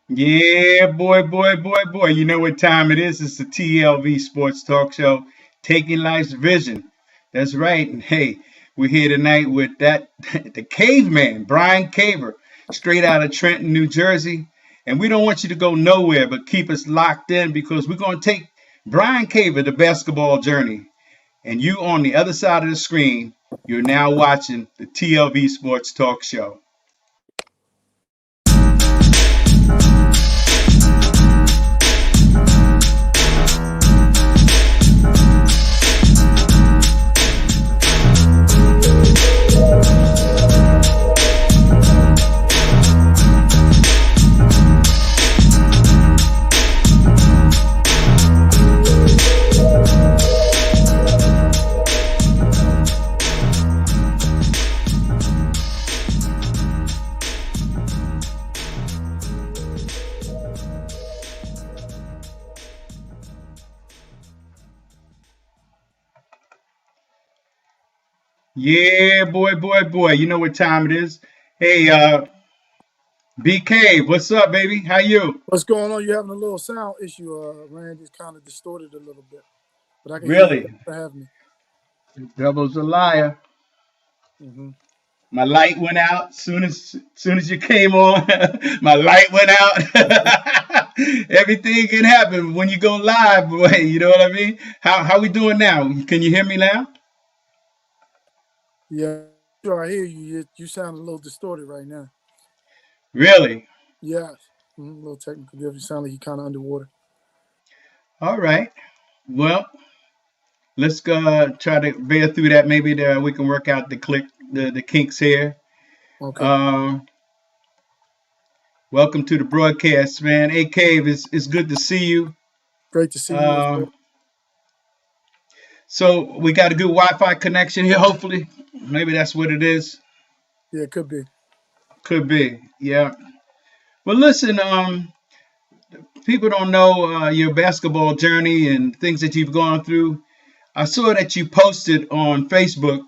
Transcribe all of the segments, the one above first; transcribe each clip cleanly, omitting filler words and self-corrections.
Yeah, boy. You know what time it is? It's the TLV Sports Talk Show, Taking Life's Vision. That's right. And hey, we're here tonight with that the caveman, Brian Caver, straight out of Trenton, New Jersey. And we don't want you to go nowhere, but keep us locked in because we're going to take Brian Caver the basketball journey. And you on the other side of the screen, you're now watching the TLV Sports Talk Show. Yeah, boy. You know what time it is. Hey, BK, what's up, baby? How you? What's going on? You're having a little sound issue, Rand. It's kind of distorted a little bit, but I can hear you. Really? Thanks for having me. Devil's a liar. Hmm. My light went out soon as you came on. My light went out. Everything can happen when you go live, boy. You know what I mean? How we doing now? Can you hear me now? Yeah, sure. I hear you. You sound a little distorted right now. Really? Yes. A little technical difference. You sound like you're kind of underwater. All right. Well, let's go try to bear through that. Maybe we can work out the kinks here. Okay. Um, Welcome to the broadcast, man. Hey, Cave, it's good to see you. Great to see you as Uh, well. so we got a good Wi-Fi connection here. Hopefully, maybe that's what it is. Yeah, it could be. Could be, yeah. Well, listen, people don't know your basketball journey and things that you've gone through. I saw that you posted on Facebook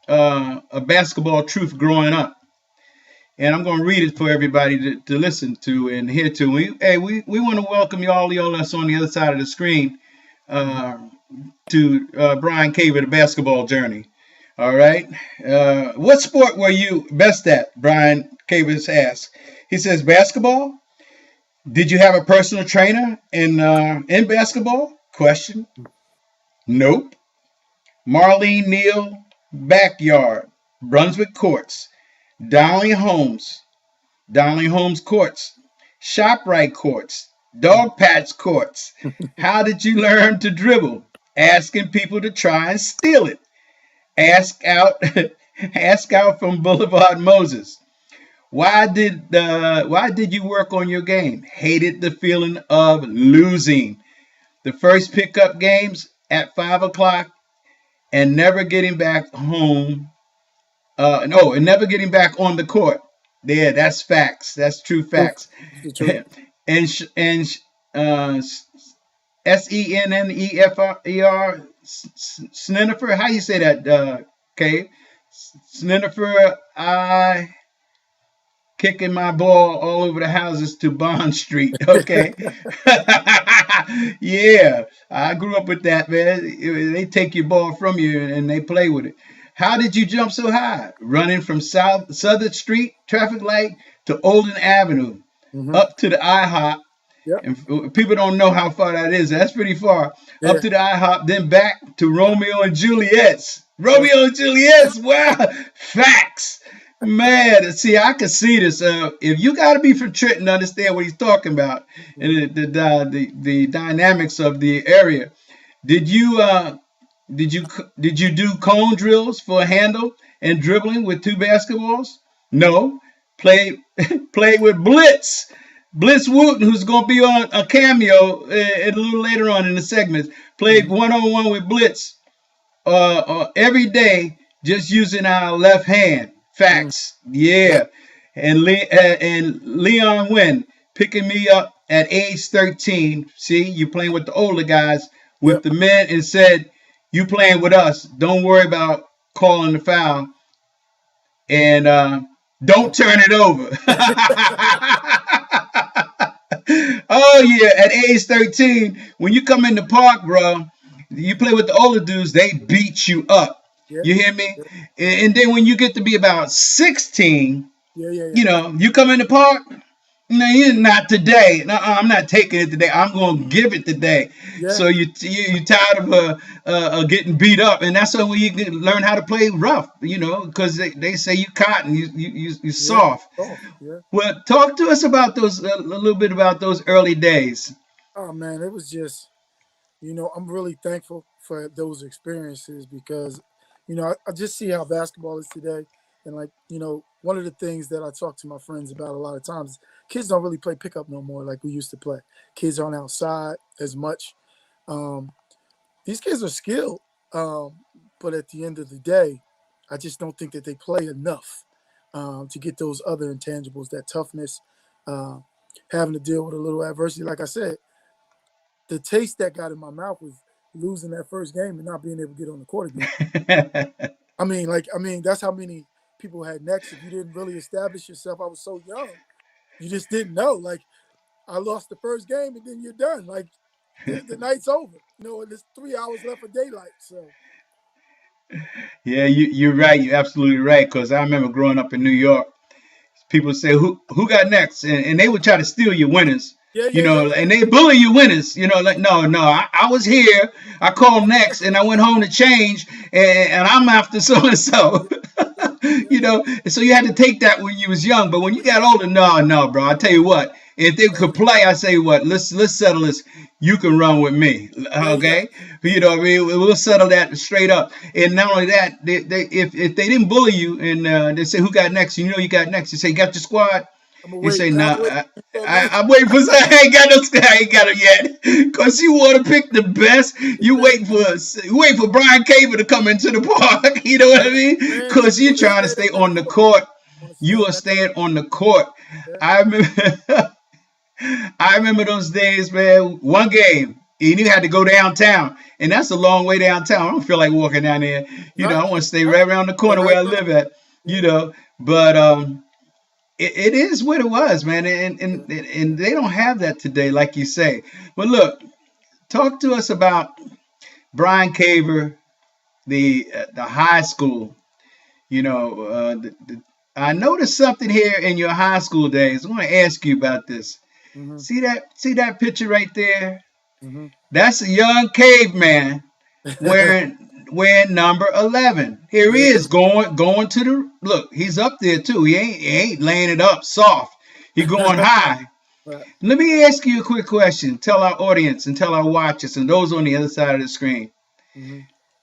a basketball truth growing up. And I'm going to read it for everybody to listen to and hear to. We want to welcome you all that's on the other side of the screen Hmm. uh, to Brian Caver, the basketball journey. All right. What sport were you best at? Brian Cavers asked. He says basketball. Did you have a personal trainer in basketball? Question. Nope. Marlene Neal backyard, Brunswick courts, Donnelly Homes, Donnelly Homes courts, ShopRite courts, Dog Patch courts. How did you learn to dribble? Asking people to try and steal it. Ask out, ask out from Boulevard Moses. Why did you work on your game? Hated the feeling of losing. The first pickup games at 5 o'clock and never getting back home. No, and never getting back on the court. Yeah, that's facts. That's true Truth. facts. It's the truth. and uh, Sennefer, Snenifer. How you say that? Kay, Snenifer. I kicking my ball all over the houses to Bond Street. Okay. Yeah, I grew up with that, man. They take your ball from you and they play with it. How did you jump so high? Running from Southern Street traffic light to Olden Avenue, Hmm. up to the IHOP. Yep. And people don't know how far that is. That's pretty far. Up Yeah. to the IHOP, then back to Romeo and Juliet's. Yep. Romeo and Juliet's. Wow, facts. Man, see, I can see this. If you got to be from Trenton to understand what he's talking about and the dynamics of the area, did you did you do cone drills for a handle and dribbling with two basketballs? No, played played with Blitz. Blitz Wooten, who's going to be on a cameo a little later on in the segments, played Hmm. 1-on-one with Blitz every day just using our left hand. Hmm. Facts. Yep. Yeah. And Leon Wynn picking me up at age 13. See, you playing with the older guys, with Yep. the men, and said, you playing with us. Don't worry about calling the foul. And don't turn it over. Oh yeah, at age 13, when you come in the park, bro, you play with the older dudes, they beat you up. Yeah, You hear me? yeah, And then when you get to be about 16, yeah, yeah, yeah. you know, you come in the park. No, you're not today. No, I'm not taking it today. I'm gonna give it today. Yeah, So you tired of getting beat up, and that's when you can learn how to play rough. You know, because they say you cotton, you yeah. soft. Oh, yeah. Well, talk to us about those a little bit about those early days. Oh man, it was just, I'm really thankful for those experiences because, I just see how basketball is today. And like, one of the things that I talk to my friends about a lot of times, kids don't really play pickup no more like we used to play. Kids aren't outside as much. Um, these kids are skilled, um, but at the end of the day, I just don't think that they play enough to get those other intangibles, that toughness, uh, having to deal with a little adversity. Like I said, the taste that got in my mouth was losing that first game and not being able to get on the court again. That's how many people had next. If you didn't really establish yourself, I was so young, you just didn't know. Like I lost the first game and then you're done. Like the night's over. And there's 3 hours left of daylight. So Yeah, you're right. You're absolutely right. Because I remember growing up in New York, people say who got next, and they would try to steal your winners. yeah, You yeah, yeah, know, and they bully your winners. You know, like no, I was here. I called next, and I went home to change, and I'm after so and so. yeah, You know, and so you had to take that when you was young, but when you got older, no, bro. I tell you what, if they could play, I say what, let's settle this. You can run with me, yeah, yeah, okay? You know, what I mean, we'll settle that straight up. And not only that, if they didn't bully you and they say who got next, you know you got next. You say you got your squad. I'm gonna You wait. say I no. wait for next. I'm waiting for. I ain't got no. I ain't got it yet. Cause you want to pick the best. You wait for Brian Caver to come into the park. You know what I mean? Man, just Cause you want to trying to stay stay on the on the court. court. Want to stay You on are that. staying on the court. Yeah, I remember. I remember those days, man. One game, and you had to go downtown, and that's a long way downtown. I don't feel like walking down there. You know, right, I want to stay right. right around the Stay corner right where I there. live at. You Yeah, know, but it is what it was, man, yeah. and they don't have that today, like you say. But look, talk to us about Brian Caver, the high school. You know, I noticed something here in your high school days. I want to ask you about this. Hmm. See that picture right there? Hmm. That's a young caveman wearing number 11. Here he Yeah, is going to the look. He's up there too. He ain't laying it up soft. He going high. right. Let me ask you a quick question. Tell our audience and tell our watchers and those on the other side of the screen. Hmm.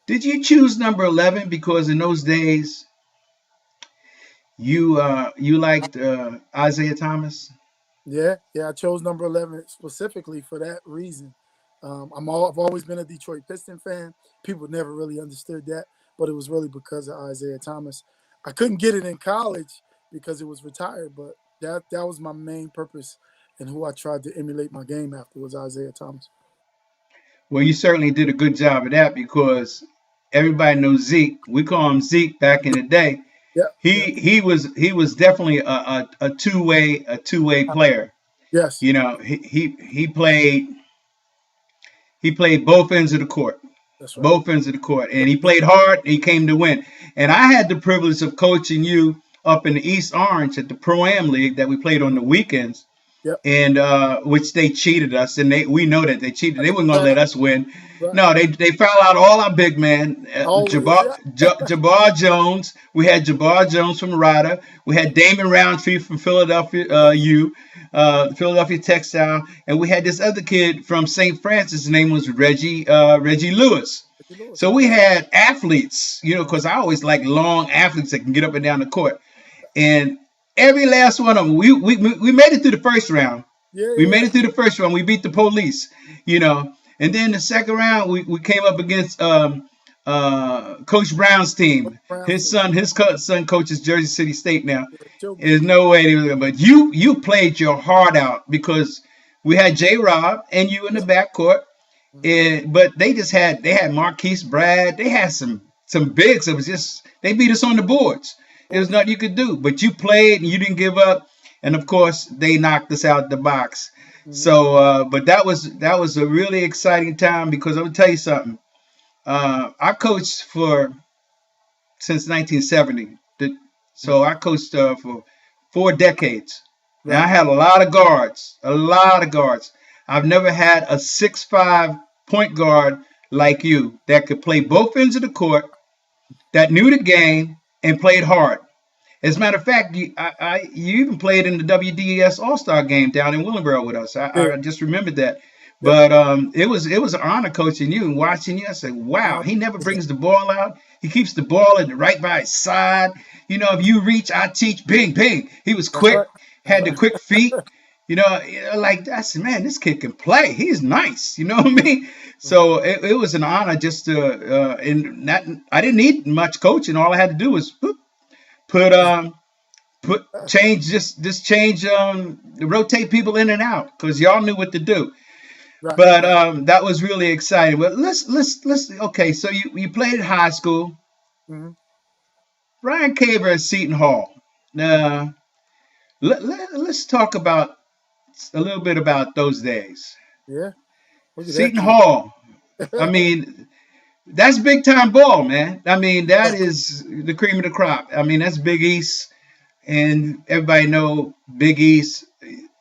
Did you choose number 11 because in those days you liked Isaiah Thomas? Yeah, yeah. I chose number 11 specifically for that reason. I've always been a Detroit Piston fan. People never really understood that, but it was really because of Isaiah Thomas. I couldn't get it in college because it was retired, but that was my main purpose and who I tried to emulate my game after was Isaiah Thomas. Well, you certainly did a good job of that because everybody knows Zeke. We call him Zeke back in the day. Yeah, He yeah. he was definitely a two way player. Yes, You know, he played both ends of the court, that's right. and he played hard. And he came to win. And I had the privilege of coaching you up in the East Orange at the Pro Am League that we played on Mhm. the weekends, Yep. and which they cheated us, and we know that they cheated. They weren't gonna Right, let us win. right. No, they fouled out all our big men. Always, yeah. Jabbar Jones. We had Jabbar Jones from Rider. We had Damon Roundtree from Philadelphia Philadelphia Textile, and we had this other kid from St. Francis. His name was Reggie Lewis. Ricky Lewis, So yeah. we had athletes, Uh-huh. because I always like long athletes that can get up and down the court. And every last one of them, we made it through the first round. Yeah, We yeah, made yeah. it through the first round. We beat the police, you know. And then the second round, we came up against Coach Brown's team. Brown His team. son, son coaches Jersey City State now. Yeah, Joe There's Gibbs. no way they were, but you played your heart out because we had J. Rob and you in the Yeah. backcourt, Mhm. and but they had Marquise Brad, they had some bigs. It was just they beat us on the boards. There was Boys. nothing you could do, but you played and you didn't give up, and of course they knocked us out the box. Hmm. So, but that was a really exciting time because I'm gonna tell you something. I coached for since 1970. So Hmm. I coached for 4 decades, and I Right. had a lot of guards, a lot of guards. I've never had a 6'5" point guard like you that could play both ends of the court, that knew the game and played hard. As a matter of fact, you even played in the WDS All Star game down in Willingboro with us. Yeah. I just remembered that. Yep. But it was an honor coaching you and watching you. I said, wow, Uh, he never brings the ball out. He keeps the ball in the right by his side. If you reach, I teach. Bing, bing. He was that's quick, right. That's had the right. quick feet. Like I said, man, this kid can play. He's nice. You know what I mean? So it was an honor just to and not I didn't need much coaching. All I had to do was put change just change rotate people in and out because y'all knew what to do. Right. But Right. that was really exciting. But let's okay. So you played in high school. Hmm. Brian Caver at Seton Hall. Hmm. Now let's talk about a little bit about those days. Yeah. Look at that Seton kid. Hall. I mean, that's big time ball, man. I mean, that is the cream of the crop. I mean, that's Big East, and everybody know Big East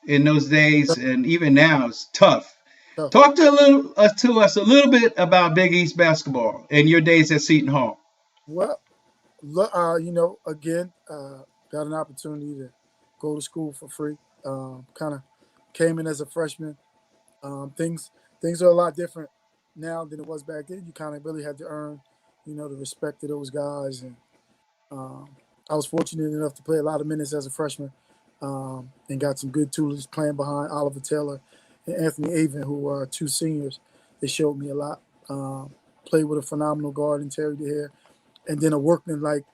in those days, and even now it's tough. Tough. Talk to us a little bit about Big East basketball and your days at Seton Hall. Well, again, got an opportunity to go to school for free. Kind of came in as a freshman. Things are a lot different now than it was back then. You kind of really had to earn, the respect of those guys. And um, I was fortunate enough to play a lot of minutes as a freshman, and got some good tools playing behind Oliver Taylor and Anthony Avon, who are two seniors. They showed me a lot. Played with a phenomenal guard in Terry DeHare, and then a workman like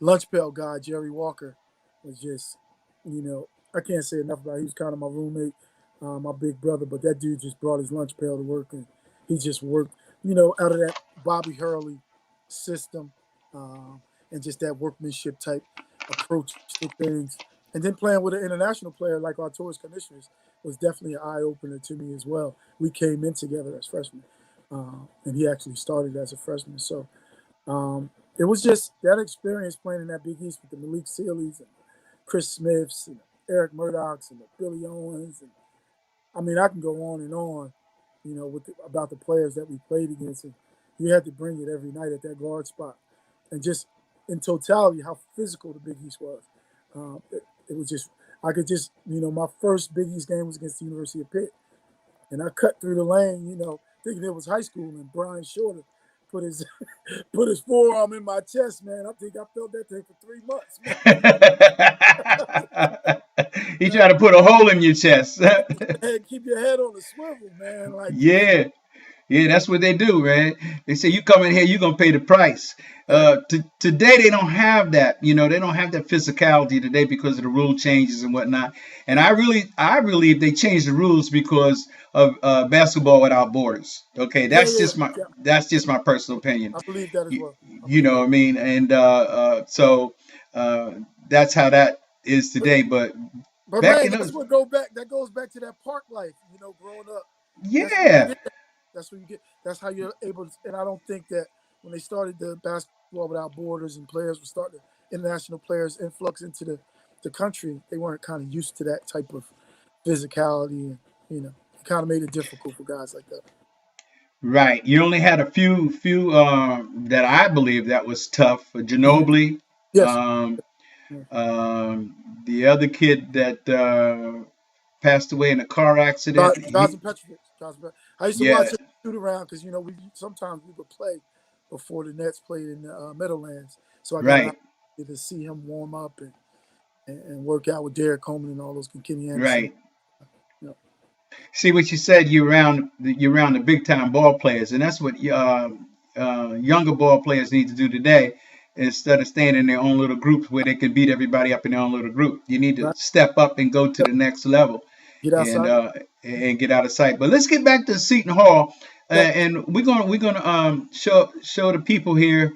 lunch pail guy Jerry Walker was just, I can't say enough about. It. He was kind of my roommate, my big brother, but that dude just brought his lunch pail to work, and he just worked, out of that Bobby Hurley system, um, and just that workmanship type approach to things. And then playing with an international player like Arturas Canisius was definitely an eye opener to me as well. We came in together as freshmen, and he actually started as a freshman. So it was just that experience playing in that Big East with the Malik Sealeys and Chris Smiths and Eric Murdochs and the Billy Owens. And I mean, I can go on and on, about the players that we played against. And you had to bring it every night at that guard spot. And just in totality, how physical the Big East was. It was just, I could just, my first Big East game was against the University of Pitt. And I cut through the lane, thinking it was high school. And Brian Shorter put his put his forearm in my chest, man. I think I felt that thing for 3 months, man. He tried to put a hole in your chest. Keep your head on the swivel, man. Like you just Yeah. Yeah, that's what they do, man. They say you come in here, you're gonna pay the price. right. Today they don't have that. They don't have that physicality today because of the rule changes and whatnot. And I believe they changed the rules because of basketball without borders. Okay, Yeah, that's yeah, just my yeah. that's just my personal opinion. I believe that as You, well. I you believe know that. what I mean? And so that's how that is But today. But but back man, in that's those, what go back. That goes back to that park life. Growing up. That's what you yeah, get. That's what you get. That's how you're able to. And I don't think that when they started the basketball without borders and players were starting international players influx into the country, they weren't kind of used to that type of physicality, and it kind of made it difficult for guys like that. right. You only had a few that I believe that was tough. Hmm. Ginobili, Yes. um, Yeah. the other kid that passed away in a car accident. Johnson Petrovic. I used to Yeah, watch him shoot around because we sometimes we would play before the Nets played in the Meadowlands, so I got an right, opportunity to see him warm up and work out with Derek Coleman and all those Kenny Anderson. right. You know. See what you said. You around the big time ball players, and that's what younger ball players need to do today. Instead of staying in their own little groups where they can beat everybody up in their own little group, you need to Right? step up and go to Yep. the next level, Get and outside. get out of sight. But let's get back to Seton Hall, Yeah. and we're gonna show the people here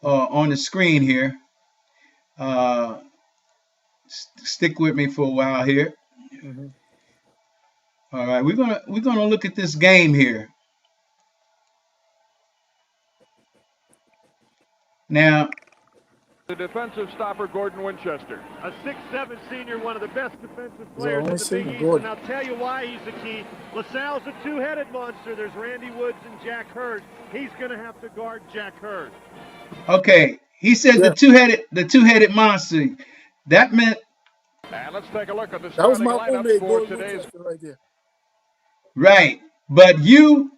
on the screen here. Uh, Stick with me for a while here. Hmm. All right, we're gonna look at this game here. Now, The defensive stopper, Gordon Winchester. A 6'7" senior, one of the best defensive So I players only in the seen Big East, Gordon. and I'll tell you why he's the key. LaSalle's a two-headed monster. There's Randy Woods and Jack Hurd. He's going to have to guard Jack Hurd. okay, he said Yeah. the two-headed monster. That meant And let's take a look at the That was starting my lineup roommate, for Gordon today's. Winchester, right there. right, but you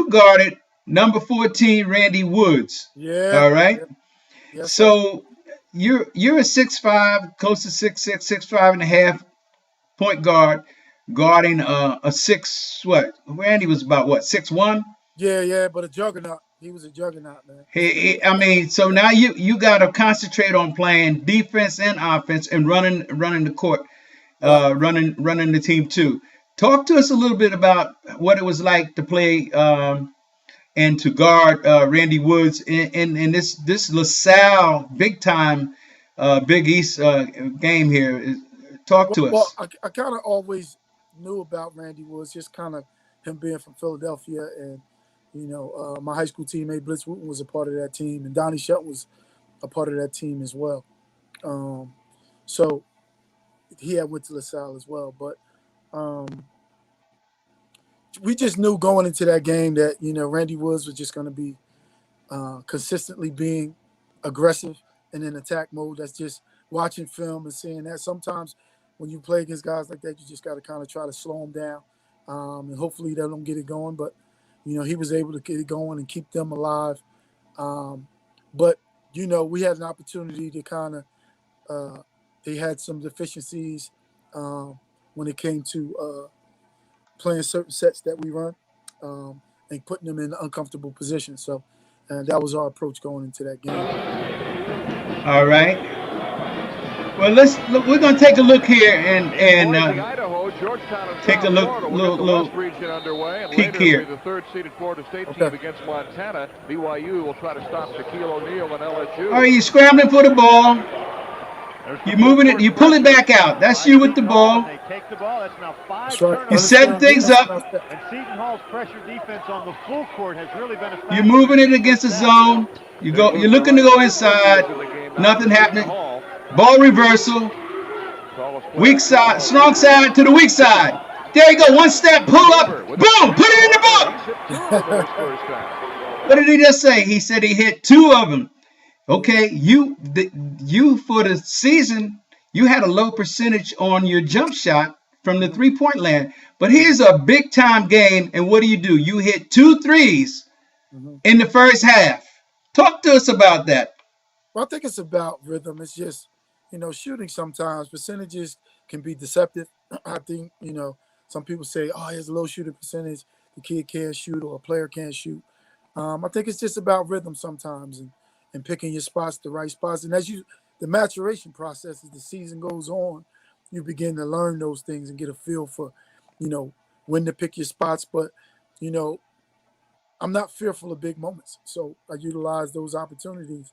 guarded number 14, Randy Woods. Yeah. All right. Yeah. Yes, sir. So you're a 6'5", close to 6'6", 6'5.5" point guard, guarding a 6 what? Randy was about what, 6'1"? Yeah, but a juggernaut. He was a juggernaut, man. I mean, so now you got to concentrate on playing defense and offense and running the court, running the team too. Talk to us a little bit about what it was like to play and to guard Randy Woods in this LaSalle big time Big East game here. Talk to Well, us. I kind of always knew about Randy Woods, just kind of him being from Philadelphia, and my high school teammate Blitz Wooten was a part of that team, and Donnie Shelton was a part of that team as well. So he had went to LaSalle as well, but we just knew going into that game that Randy Woods was just going to be consistently being aggressive and in attack mode. That's just watching film and seeing that. Sometimes when you play against guys like that, you just got to kind of try to slow them down, and hopefully they don't get it going. But he was able to get it going and keep them alive. But we had an opportunity to kind of they had some deficiencies when it came to playing certain sets that we run and putting them in uncomfortable positions. So, and that was our approach going into that game. All right. Well, we're gonna take a look here and Boise, Idaho, Georgetown, and take a South look- Florida will little- get the little West region underway, and peek later here. it'll be the third-seeded Florida State team Okay. against Montana. BYU will try to stop Shaquille O'Neal and LSU. are you scrambling for the ball? You're moving it. You pull it back out. That's you with the ball. They take the ball. That's now 5 That's right. turnovers. You setting things up. And Seton Hall's pressure defense on the full court has really been effective. You're moving it against the zone. You're looking to go inside. Nothing happening. Ball reversal. Weak side, strong side to the weak side. There you go. One step, pull up, boom, put it in the book. What did he just say? He said he hit 2 of them. Okay, you for the season, you had a low percentage on your jump shot from the 3-point land. But here's a big time game, and what do? You hit 2 threes in the first half. Talk to us about that. Well, I think it's about rhythm. It's just, shooting sometimes. Percentages can be deceptive. I think, some people say, oh, he has a low shooting percentage. The kid can't shoot or a player can't shoot. I think it's just about rhythm sometimes and picking your spots, the right spots. And as the maturation process, as the season goes on, you begin to learn those things and get a feel for, when to pick your spots. But, I'm not fearful of big moments. So I utilize those opportunities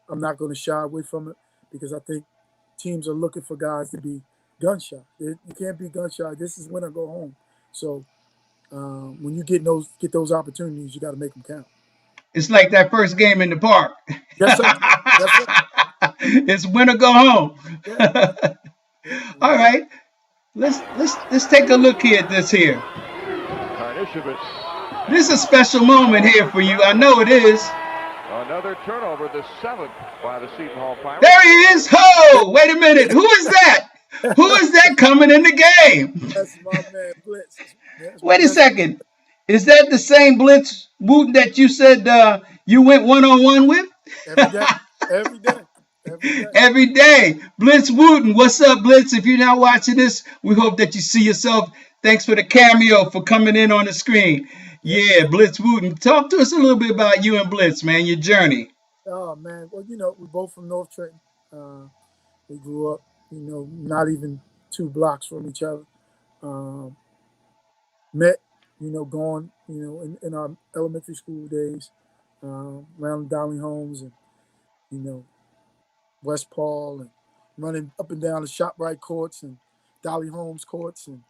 I'm not going to shy away from it because I think teams are looking for guys to be gun shy. You can't be gun shy. This is win or go home. So when you get those opportunities, you got to make them count. It's like that first game in the park. Yes, sir. Yes, sir. It's win or go home. Yeah. All right, let's take a look here at this here. Karnisovas. This is a special moment here for you. I know it is. Another turnover, the 7th by the Seton Hall Pirates. There he is. Ho! Wait a minute. Who is that? Who is that coming in the game? That's my man Blitz. Wait a second. Is that the same Blitz Wooten that you said you went one-on-one with? Every day. Every day. Every day. Every day. Blitz Wooten. What's up, Blitz? If you're not watching this, we hope that you see yourself. Thanks for the cameo for coming in on the screen. Yeah, Blitz Wooten. Talk to us a little bit about you and Blitz, man, your journey. Oh, man. Well, we're both from North Trenton. We grew up, not even 2 blocks from each other. Met, going, in our elementary school days, around Dolly Homes and, West Paul and running up and down the ShopRite courts and Dolly Holmes courts and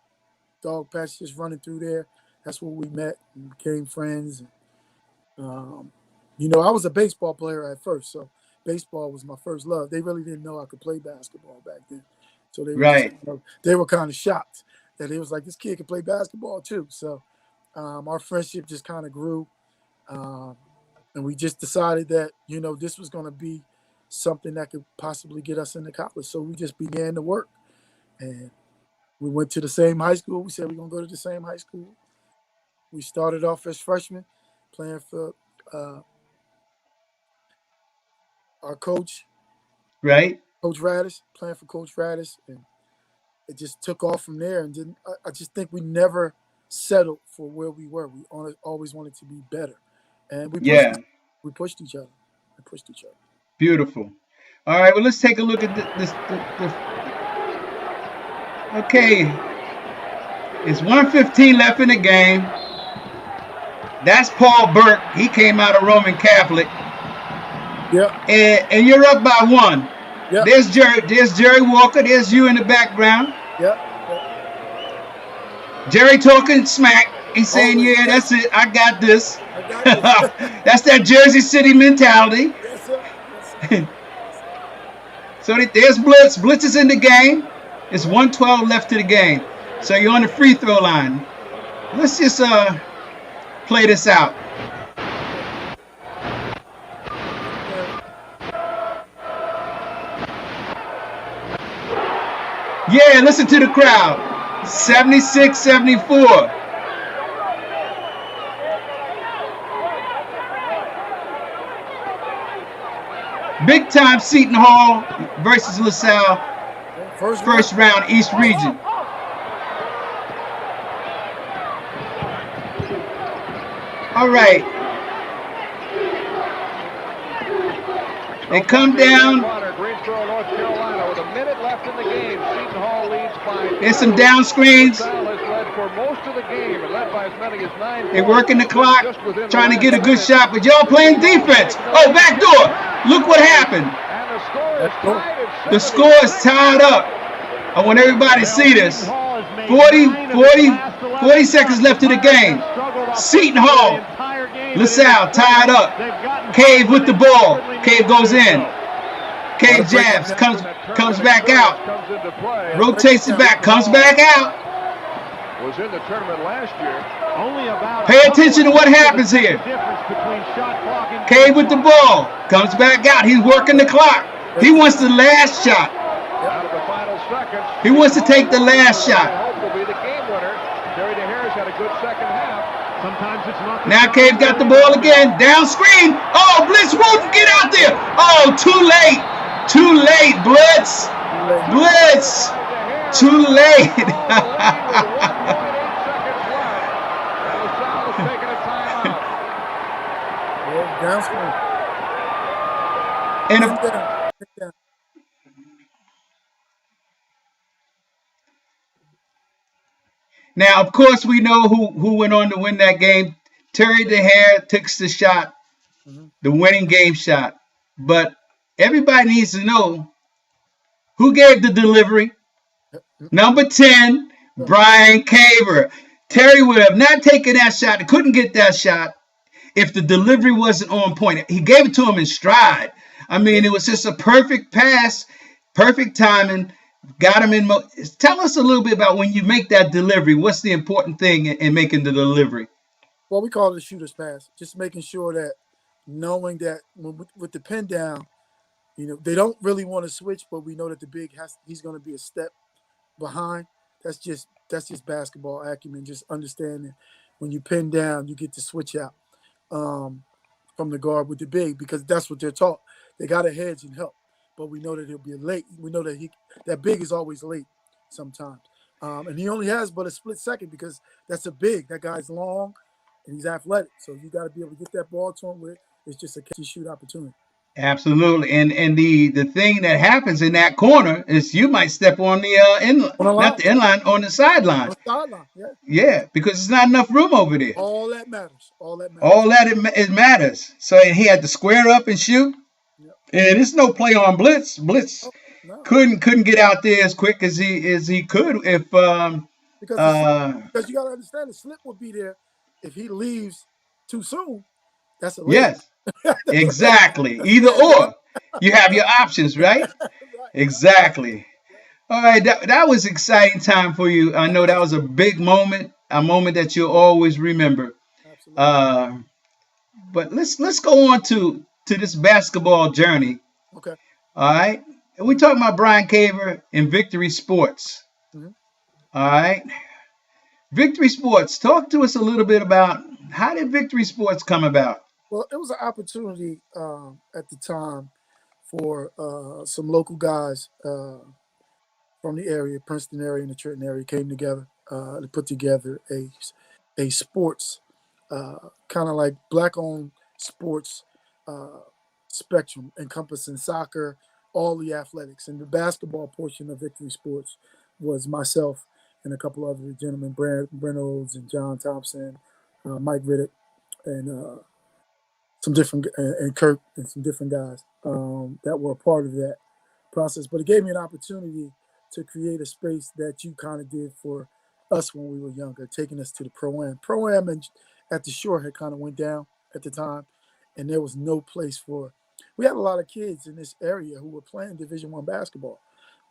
dog patch just running through there. That's where we met and became friends. You know, I was a baseball player at first, so baseball was my first love. They really didn't know I could play basketball back then, so they were just, Right. you know, they were kind of shocked that it was like this kid can play basketball too. So our friendship just kind of grew, and we just decided that, you know, this was going to be something that could possibly get us into college. So we just began to work, and we went to the same high school. We said we're going to go to the same high school. We started off as freshmen playing for our coach, Right. Coach Radish, playing for Coach Radish, and it just took off from there. And then I just think we never settled for where we were. We always wanted to be better, and Yeah. we pushed each other. We pushed each other. Beautiful. All right. Well, let's take a look at this. Okay. It's 1:15 left in the game. That's Paul Burke. He came out of Roman Catholic. Yeah, And you're up by 1. yeah, There's Jerry Walker. There's you in the background. yeah. Jerry talking smack. He's saying, Always. yeah, that's it. I got this. I got this. That's that Jersey City mentality. Yes, sir. Yes, sir. So there's Blitz. Blitz is in the game. It's 1:12 left to the game. So you're on the free throw line. Let's just play this out. Yeah, listen to the crowd. 76-74. Big time Seton Hall versus LaSalle, first round East Region. All right. They come down. Greensboro, North Carolina, with a minute left in the game. Seton Hall leads by. There's some down screens. LaSalle has led for most of the game and led by as many as 9 They're points. working the clock, Just within the trying to last get a good minute. shot, but y'all playing defense. Oh, back door. Look what happened. And the score is tied at The score is 76. tied up. I want everybody to see this. 40 seconds left in the game. Seton Hall, LaSalle tied up. Cave with the ball. Cave goes in. Cave jabs, comes back out. Comes into play. Rotates it back, comes back out. Was in the tournament last year. Only about Pay attention to what happens here. difference between shot clock and Cave with the ball, comes back out. He's working the clock. He wants the last shot. Out of the final seconds. He wants to take the last shot. Hope will be the game winner. Terry DeHarris had a good second half. Sometimes it's not the Now Cave got the ball again. Down screen. Oh, Blitz Wooten, get out there. Oh, too late. Too late, Blitz. Blitz. Too late. Down screen. And Down. now, of course, we know who went on to win that game. Terry DeHare took the shot, the winning game shot. But everybody needs to know who gave the delivery. Number 10, Brian Caver. Terry would have not taken that shot. He couldn't get that shot if the delivery wasn't on point. He gave it to him in stride. I mean, it was just a perfect pass, perfect timing. Got him in. Tell us a little bit about when you make that delivery. What's the important thing in making the delivery? Well, we call it a shooter's pass. Just making sure that, knowing that with the pin down, you know, they don't really want to switch, but we know that the big he's going to be a step behind. That's just basketball acumen. Just understanding when you pin down, you get to switch out from the guard with the big, because that's what they're taught. They got to hedge and help, but we know that he'll be late. We know that that big is always late sometimes, and he only has but a split second because that's a big. That guy's long and he's athletic, so you got to be able to get that ball to him. It's just a catch and shoot opportunity. Absolutely, and the thing that happens in that corner is you might step on the not the inline, on the sideline. On the sideline, yeah. Yeah, because there's not enough room over there. All that matters. It matters. So he had to square up and shoot. Yep. And it's no play on Blitz. Blitz No. couldn't get out there as quick as he could because Uh, because you got to understand the slip will be there if he leaves too soon. That's a late. yes, That's a late. exactly. That's a Either late. or. You have your options, right? Right. Exactly. All right, that was exciting time for you. I know that was a big moment, a moment that you'll always remember. Absolutely. Uh, but let's go on to this basketball journey. Okay. All right, and we Uh-huh. talking about Brian Caver and Victory Sports. Mhm. All right, Victory Sports. Talk to us a little bit about how did Victory Sports come about? Well, it was an opportunity at the time for some local guys from the area, Princeton area and the Trenton area, came together to put together a sports kind of like black-owned sports uh, spectrum encompassing soccer, all the athletics, and the basketball portion of Victory Sports was myself and a couple other gentlemen, Brent Reynolds and John Thompson, Mike Riddick, and some different and Kirk and some different guys that were a part of that process. But it gave me an opportunity to create a space that you kind of did for us when we were younger, taking us to the pro-am. Pro-am and at the shore had kind of went down at the time, and there was no place for. We had a lot of kids in this area who were playing Division One basketball,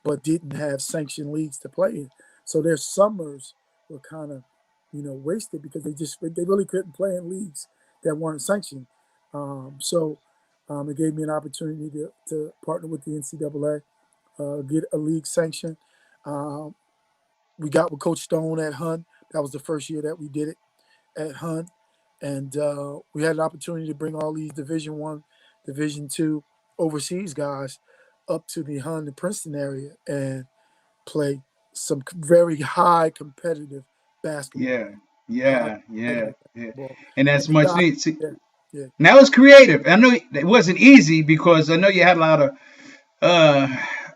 but didn't have sanctioned leagues to play in. So their summers were kind of, wasted because they really couldn't play in leagues that weren't sanctioned. So it gave me an opportunity to partner with the NCAA, get a league sanction. Um, we got with Coach Stone at Hun. That was the first year that we did it at Hun, and we had an opportunity to bring all these Division One, Division Two overseas guys up to the Hun and Princeton area and play some very high competitive basketball. Yeah, High yeah, yeah, competitive yeah. basketball. And And that's the much guys, neat. See, yeah, yeah. now it's creative. I know it wasn't easy because I know you had a lot of uh,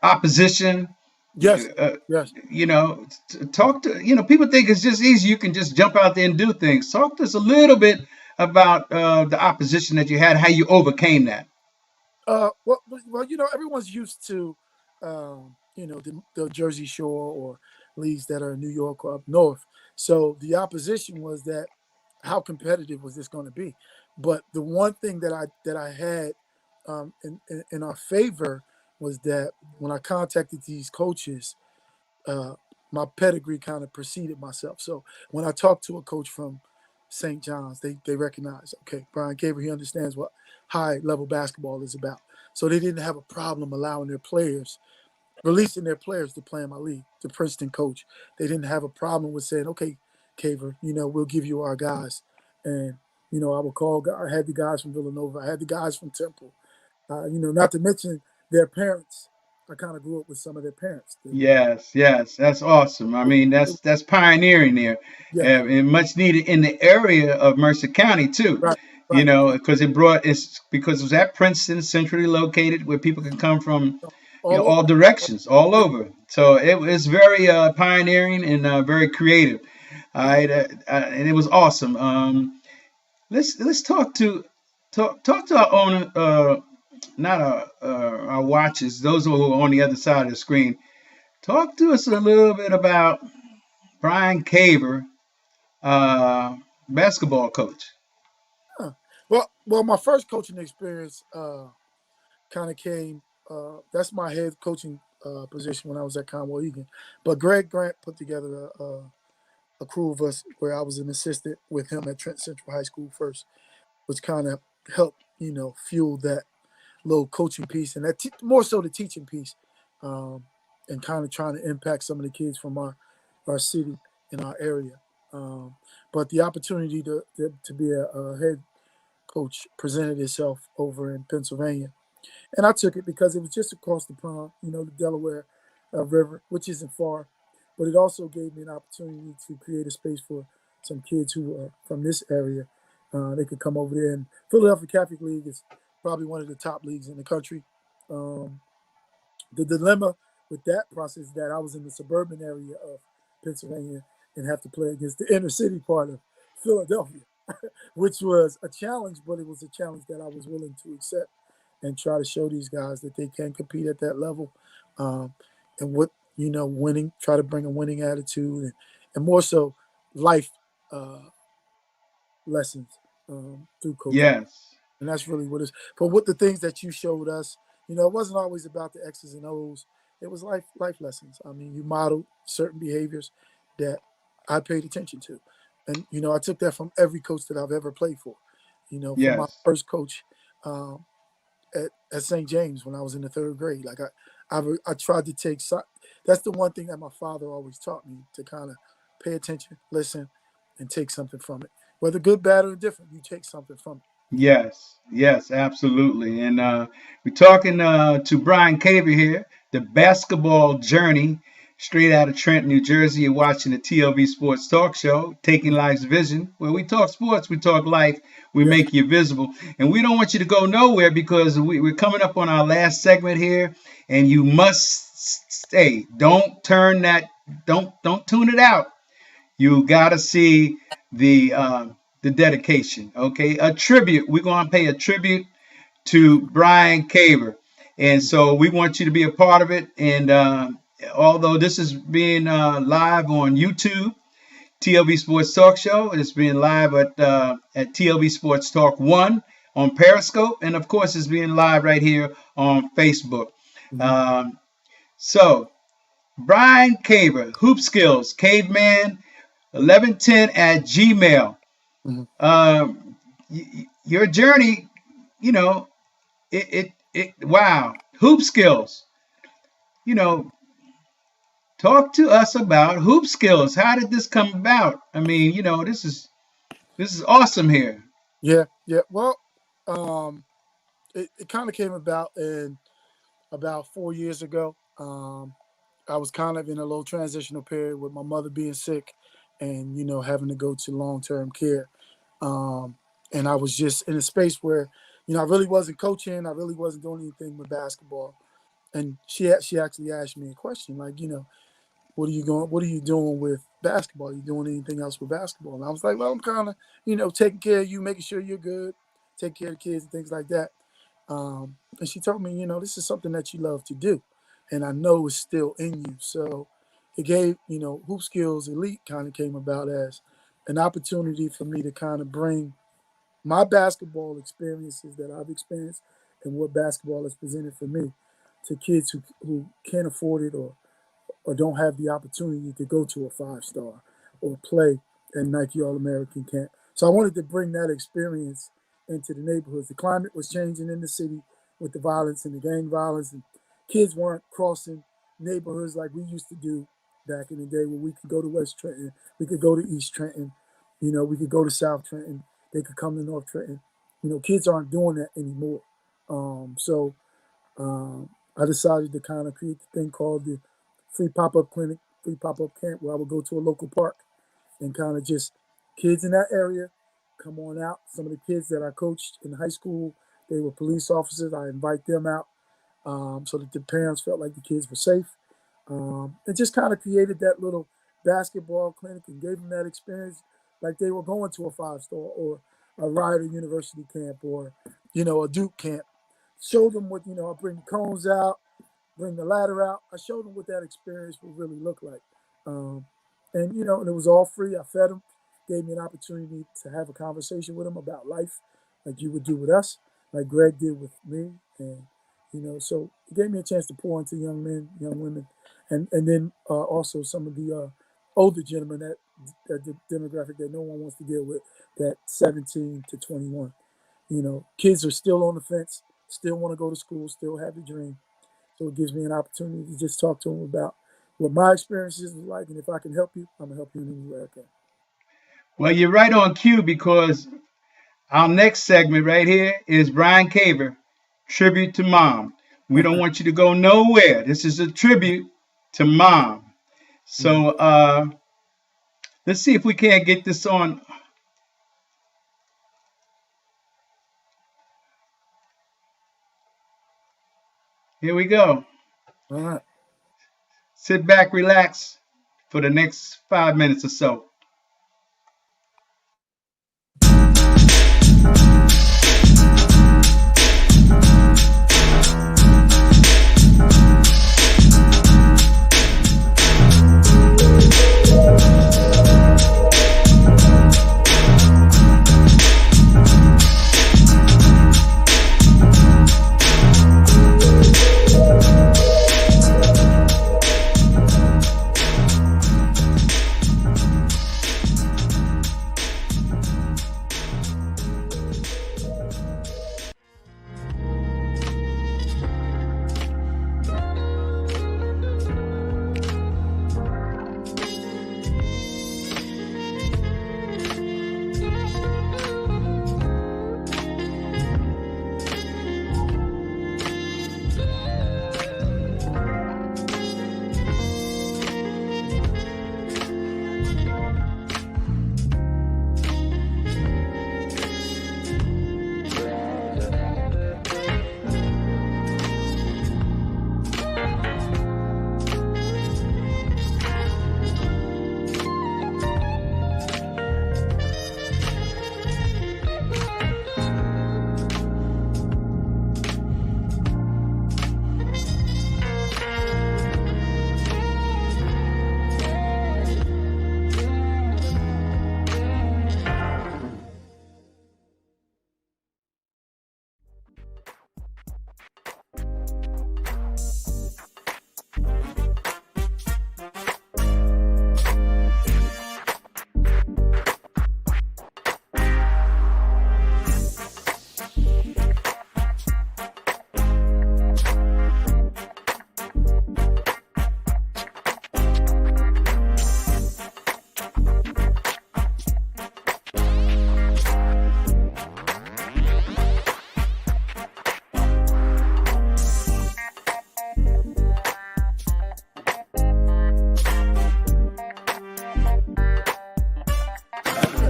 opposition. Yes, Uh, yes. talk to people think it's just easy. You can just jump out there and do things. Talk to us a little bit about the opposition that you had, how you overcame that. Well, everyone's used to, the Jersey Shore or leagues that are in New York or up north. So the opposition was that how competitive was this going to be? But the one thing that I had in our favor was that when I contacted these coaches, uh, my pedigree kind of preceded myself. So when I talked to a coach from St. John's, they recognize, okay, Brian Caver, he understands what high level basketball is about. So they didn't have a problem allowing their players, releasing their players to play in my league, the Princeton coach. They didn't have a problem with saying, okay, Caver, we'll give you our guys. And, I would call, I had the guys from Villanova, I had the guys from Temple, not to mention their parents. I kind of grew up with some of their parents. Yes, yes, that's awesome. I mean, that's pioneering there, Yes, and much needed in the area of Mercer County too. right, right. Because it was at Princeton, centrally located, where people can come from, All all over. directions, all Yeah, over. So it was very pioneering and very creative. All yeah. right, and it was awesome. Let's talk to our owner, not our watches, those who are on the other side of the screen. Talk to us a little bit about Brian Caver, basketball coach. Huh. Well, my first coaching experience kind of came. That's my head coaching position when I was at Conwell Egan. But Greg Grant put together a crew of us where I was an assistant with him at Trent Central High School first, which kind of helped, fuel that little coaching piece and more so the teaching piece, um, and kind of trying to impact some of the kids from our city and our area. Um, but the opportunity to be a head coach presented itself over in Pennsylvania, and I took it because it was just across the pond, the Delaware River, which isn't far, but it also gave me an opportunity to create a space for some kids who are from this area. They could come over there, and Philadelphia Catholic League is probably one of the top leagues in the country. Um, the dilemma with that process is that I was in the suburban area of Pennsylvania and have to play against the inner city part of Philadelphia, which was a challenge, but it was a challenge that I was willing to accept and try to show these guys that they can compete at that level. And winning, try to bring a winning attitude and more so life lessons through coaching. Yes. And that's really what it is. But with the things that you showed us, you know, it wasn't always about the X's and O's. It was life lessons. I mean, you modeled certain behaviors that I paid attention to. And, you know, I took that from every coach that I've ever played for. You know, from my Yes. first coach at St. James when I was in the 3rd grade. Like I tried to take – that's the one thing that my father always taught me, to kind of pay attention, listen, and take something from it. Whether good, bad, or indifferent, you take something from it. Yes, yes, absolutely. And we're talking to Brian Caver here, the basketball journey, straight out of Trenton, New Jersey. You're watching the TLV Sports Talk Show, Taking Life's Vision, where we talk sports, we talk life, we make you visible. And we don't want you to go nowhere, because we're coming up on our last segment here, and you must stay. Don't turn that, don't tune it out. You got to see the dedication. Okay, a tribute. We're going to pay a tribute to Brian Caver, and so we want you to be a part of it. And although this is being live on YouTube, TLV Sports Talk Show, it's being live at TLV Sports Talk 1 on Periscope, and of course it's being live right here on Facebook. So Brian Caver, Hoop Skills, Caveman 1110 at Gmail. Your journey, you know, wow. Hoop Skills, you know, talk to us about Hoop Skills. How did this come about? I mean, you know, this is awesome here. Yeah. Well, it kind of came about in about 4 years ago. I was kind of in a little transitional period with my mother being sick and, you know, having to go to long-term care. And I was just in a space where, you know, I really wasn't coaching. I really wasn't doing anything with basketball. And she actually asked me a question, like, you know, what are you doing with basketball? Are you doing anything else with basketball? And I was like, well, I'm kind of, you know, taking care of you, making sure you're good, take care of the kids and things like that. And she told me, you know, this is something that you love to do. And I know it's still in you. So it gave, you know, Hoop Skills Elite kind of came about as an opportunity for me to kind of bring my basketball experiences that I've experienced and what basketball has presented for me to kids who can't afford it or don't have the opportunity to go to a 5-star or play at Nike All-American camp. So I wanted to bring that experience into the neighborhoods. The climate was changing in the city with the violence and the gang violence, and kids weren't crossing neighborhoods like we used to do back in the day, where we could go to West Trenton, we could go to East Trenton, you know, we could go to South Trenton, they could come to North Trenton. You know, kids aren't doing that anymore. So I decided to kind of create the thing called the free pop-up clinic, free pop-up camp, where I would go to a local park and kind of just kids in that area come on out. Some of the kids that I coached in high school, they were police officers. I invite them out so that the parents felt like the kids were safe. And just kind of created that little basketball clinic and gave them that experience like they were going to a 5-star or a Rider University camp or, you know, a Duke camp. Showed them what, you know, I bring the cones out, bring the ladder out. I showed them what that experience would really look like. And, you know, and it was all free. I fed them, gave me an opportunity to have a conversation with them about life like you would do with us, like Greg did with me. And, you know, so it gave me a chance to pour into young men, young women, and then also some of the older gentlemen, that the demographic that no one wants to deal with, that 17 to 21. You know, kids are still on the fence, still want to go to school, still have the dream. So it gives me an opportunity to just talk to them about what my experiences was like, and if I can help you, I'm going to help you in any way I can. Well, you're right on cue, because our next segment right here is Brian Caver, Tribute to Mom. We don't want you to go nowhere. This is a tribute to Mom. So let's see if we can't get this on. Here we go. All right. Sit back, relax for the next 5 minutes or so.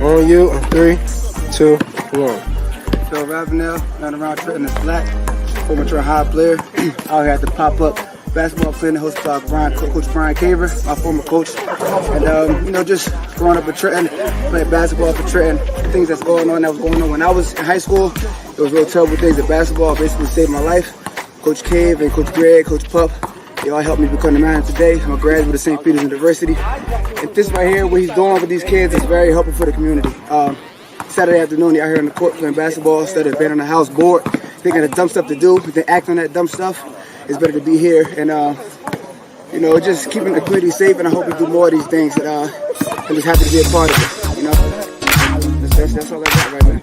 On you, on 3, 2, 1. Phil Ravenel, running around Trenton is black, former Trenton High player. Out here at the pop-up basketball clinic hosted by Coach Brian Caver, my former coach. And, just growing up in Trenton, playing basketball for Trenton, things that was going on when I was in high school. It was real terrible things at basketball, basically saved my life. Coach Cave and Coach Greg, Coach Pup, they all helped me become the man today. I'm a graduate of St. Peter's University. And this right here, what he's doing with these kids is very helpful for the community. Saturday afternoon, they're out here on the court playing basketball instead of being on the house bored, thinking of dumb stuff to do, but they act on that dumb stuff. It's better to be here and, just keeping the community safe. And I hope we do more of these things. And I'm just happy to be a part of it. That's all I got right now.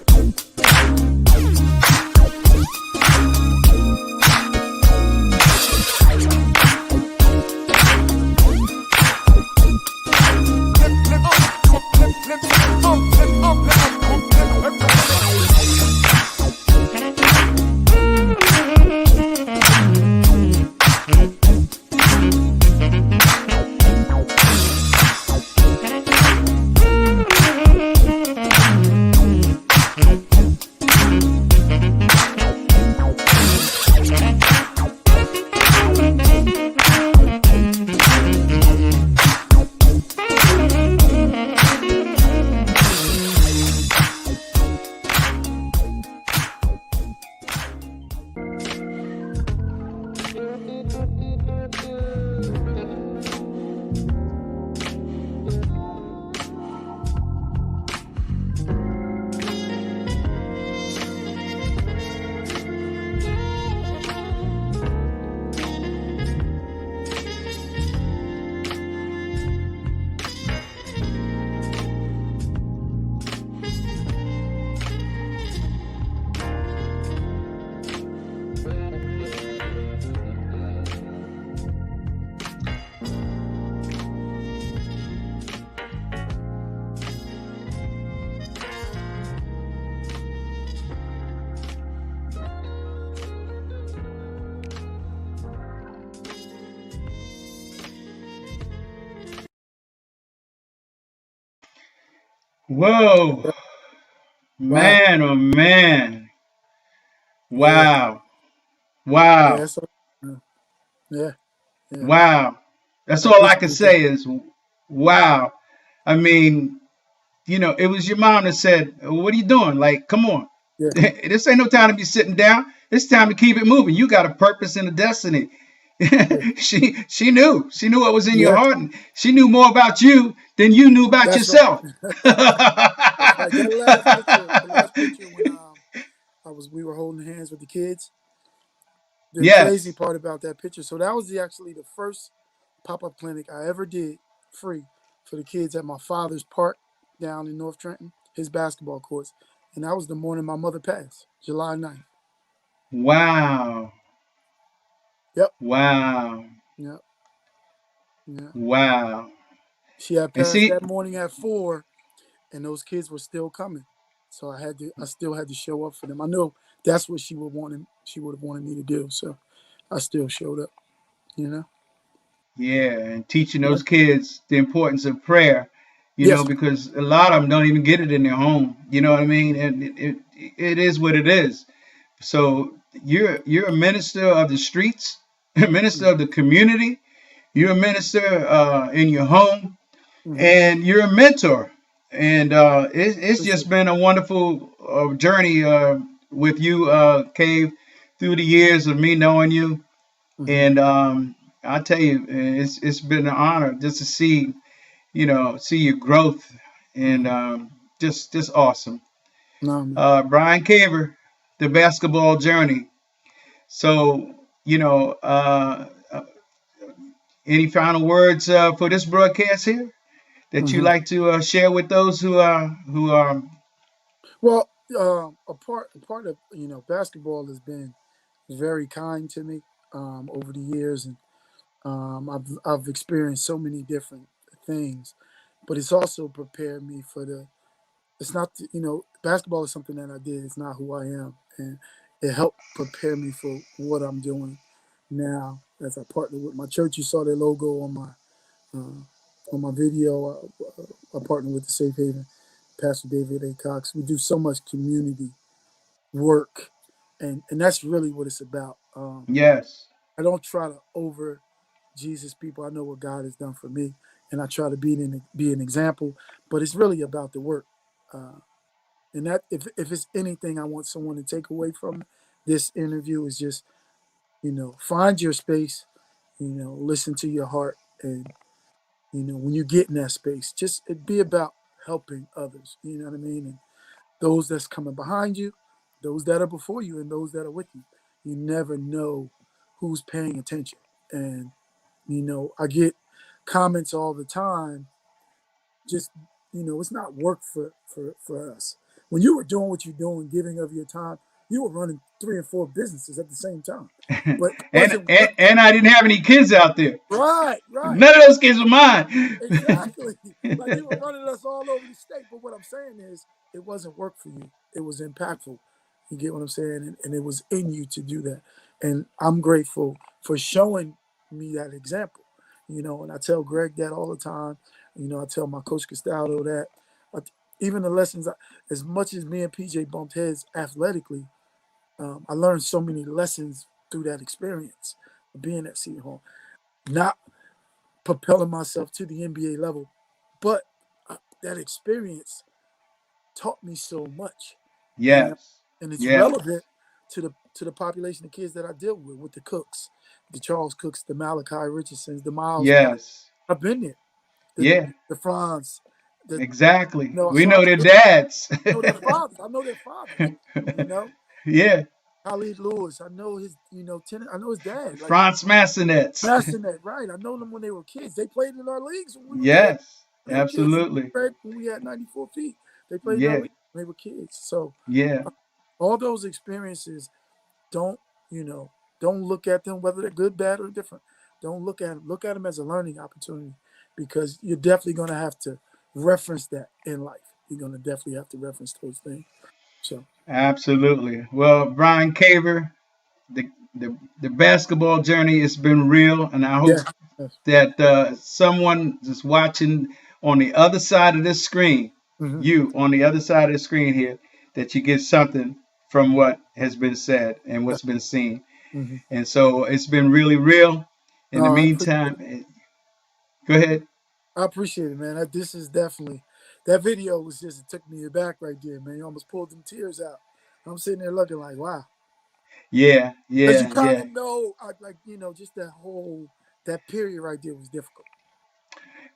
Whoa. Man, oh man. Wow. Wow. Yeah, so, yeah. Wow. That's all I can say is wow. I mean, it was your mom that said, what are you doing? Like, come on. Yeah. This ain't no time to be sitting down. It's time to keep it moving. You got a purpose and a destiny. She knew what was in your heart, and she knew more about you than you knew about yourself. Right. The last picture when we were holding hands with the kids. The crazy part about that picture. So that was actually the first pop-up clinic I ever did free for the kids at my father's park down in North Trenton, his basketball courts. And that was the morning my mother passed, July 9th. Wow. Yep. Wow. Yep. Yeah. Wow. She had passed that morning at 4, and those kids were still coming. So I still had to show up for them. I know that's what she would have wanted me to do. So I still showed up, Yeah, and teaching those kids the importance of prayer, because a lot of them don't even get it in their home. You know what I mean? And it is what it is. So you're a minister of the streets, a minister of the community. You're a minister in your home, and you're a mentor. And it's just been a wonderful journey with you, Cave, through the years of me knowing you. And I tell you, it's been an honor just to see your growth, and just awesome. Brian Caver, the basketball journey. So, any final words for this broadcast here that you like to share with those who are? Well, a part of basketball has been very kind to me over the years, and I've experienced so many different things, but it's also prepared me for it's not basketball is something that I did. It's not who I am, and it helped prepare me for what I'm doing now as I partner with my church. You saw their logo on my video. I partner with the Safe Haven Pastor David A. Cox. We do so much community work, and that's really what it's about. Yes. I don't try to over Jesus people. I know what God has done for me, and I try to be an example. But it's really about the work. And that if it's anything I want someone to take away from this interview is just, find your space, listen to your heart, and when you get in that space, just it be about helping others. You know what I mean? And those that's coming behind you, those that are before you, and those that are with you. You never know who's paying attention. And I get comments all the time. Just it's not work for us. When you were doing what you're doing, giving of your time, you were running 3 and 4 businesses at the same time. But and I didn't have any kids out there. Right. None of those kids were mine. Exactly. Like you were running us all over the state. But what I'm saying is, it wasn't work for you. It was impactful. You get what I'm saying? And it was in you to do that. And I'm grateful for showing me that example. And I tell Greg that all the time. I tell my coach Castaldo that. Even the lessons, as much as me and PJ bumped heads athletically, I learned so many lessons through that experience of being at Seton Hall. Not propelling myself to the NBA level, but that experience taught me so much. Yes. And it's relevant to the population of kids that I deal with the Cooks, the Charles Cooks, the Malachi Richardsons, the Miles. Yes. I've been there. The Franz. Exactly. We know their dads. I know their fathers. Yeah. Khalid Lewis. I know his, I know his dad. Franz Massenet. Right. I know them when they were kids. They played in our leagues when we were kids. Yes, absolutely. When we had 94 feet. They played in our leagues when they were kids. So all those experiences, don't look at them, whether they're good, bad, or different. Don't look at them as a learning opportunity, because you're definitely going to have to reference that in life. You're going to definitely have to reference those things. So absolutely. Well, Brian Caver, the basketball journey has been real, and I hope that someone is watching on the other side of this screen, you on the other side of the screen here, that you get something from what has been said and what's been seen. And so it's been really real. In the meantime, go ahead. I appreciate it, man. This is definitely, that video was just, it took me aback right there, man. You almost pulled them tears out. I'm sitting there looking like, wow. Yeah. Because you kind of know, just that period right there was difficult.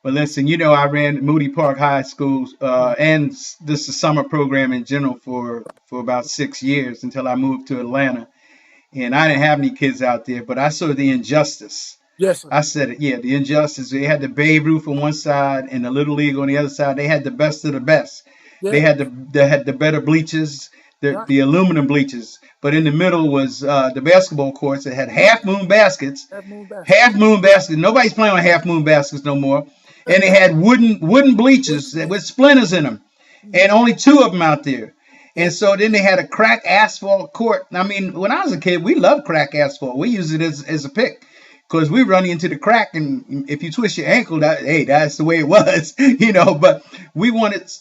But listen, I ran Moody Park High School and this is summer program in general for about 6 years until I moved to Atlanta. And I didn't have any kids out there, but I saw the injustice. Yes, sir. I said it. Yeah, the injustice. They had the Babe Ruth on one side and the Little League on the other side. They had the best of the best. Yeah. They had the better bleachers, the aluminum bleachers. But in the middle was the basketball courts that had half moon baskets. Half moon baskets. Nobody's playing on half moon baskets no more. And they had wooden bleachers with splinters in them, and only 2 of them out there. And so then they had a crack asphalt court. I mean, when I was a kid, we loved crack asphalt. We used it as a pick, because we run into the crack, and if you twist your ankle, that's the way it was, But we wanted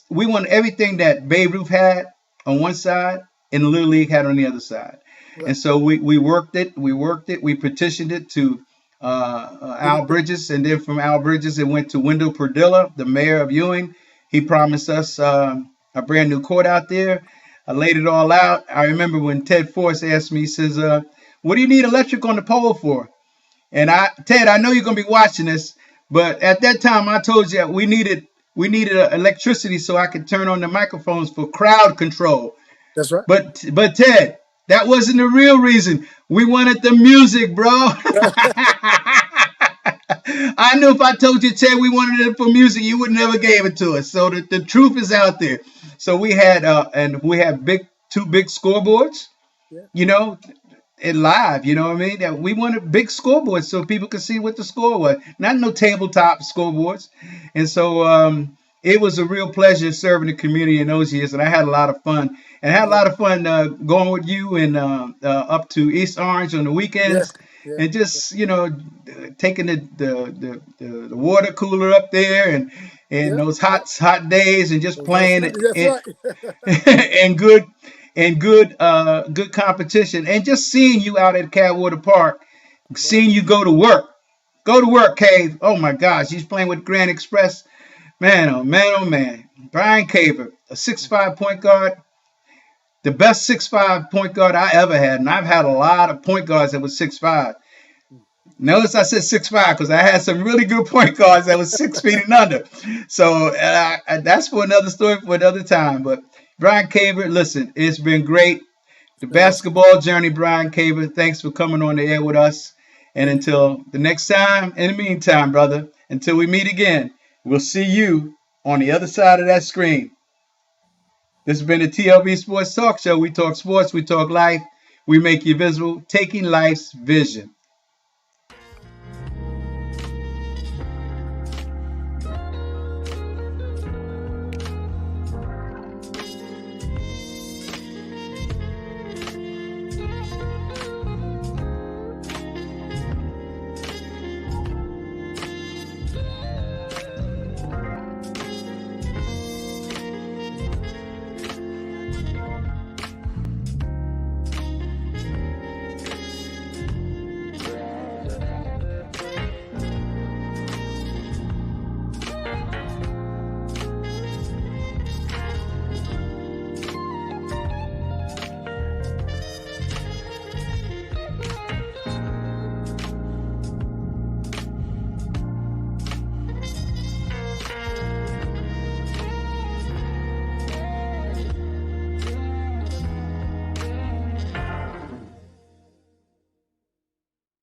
everything that Babe Ruth had on one side and the Little League had on the other side. Right. And so we worked it. We petitioned it to Al Bridges, and then from Al Bridges it went to Wendell Perdilla, the mayor of Ewing. He promised us a brand new court out there. I laid it all out. I remember when Ted Force asked me, he says, what do you need electric on the pole for? And Ted, I know you're going to be watching this, but at that time I told you we needed electricity so I could turn on the microphones for crowd control. That's right. But Ted, that wasn't the real reason. We wanted the music, bro. I knew if I told you, Ted, we wanted it for music, you would never gave it to us. So the truth is out there. So we had 2 big scoreboards, and live, you know what I mean? That we wanted big scoreboards so people could see what the score was, not no tabletop scoreboards. And so it was a real pleasure serving the community in those years, and I had a lot of fun. And I had a lot of fun going with you and up to East Orange on the weekends, and just taking the water cooler up there in Yeah. those hot days and just playing That's it right. and good competition, and just seeing you out at Cadwater Park, seeing you go to work. Go to work, Cave. Oh my gosh, he's playing with Grand Express. Man, oh man, oh man. Brian Caver, a 6'5" point guard, the best 6'5" point guard I ever had, and I've had a lot of point guards that was 6'5". Notice I said 6'5" because I had some really good point guards that was 6 feet and under. So that's for another story for another time. But Brian Caver, listen, it's been great. The basketball journey, Brian Caver. Thanks for coming on the air with us. And until the next time, in the meantime, brother, until we meet again, we'll see you on the other side of that screen. This has been the TLB Sports Talk Show. We talk sports, we talk life, we make you visible, taking life's vision.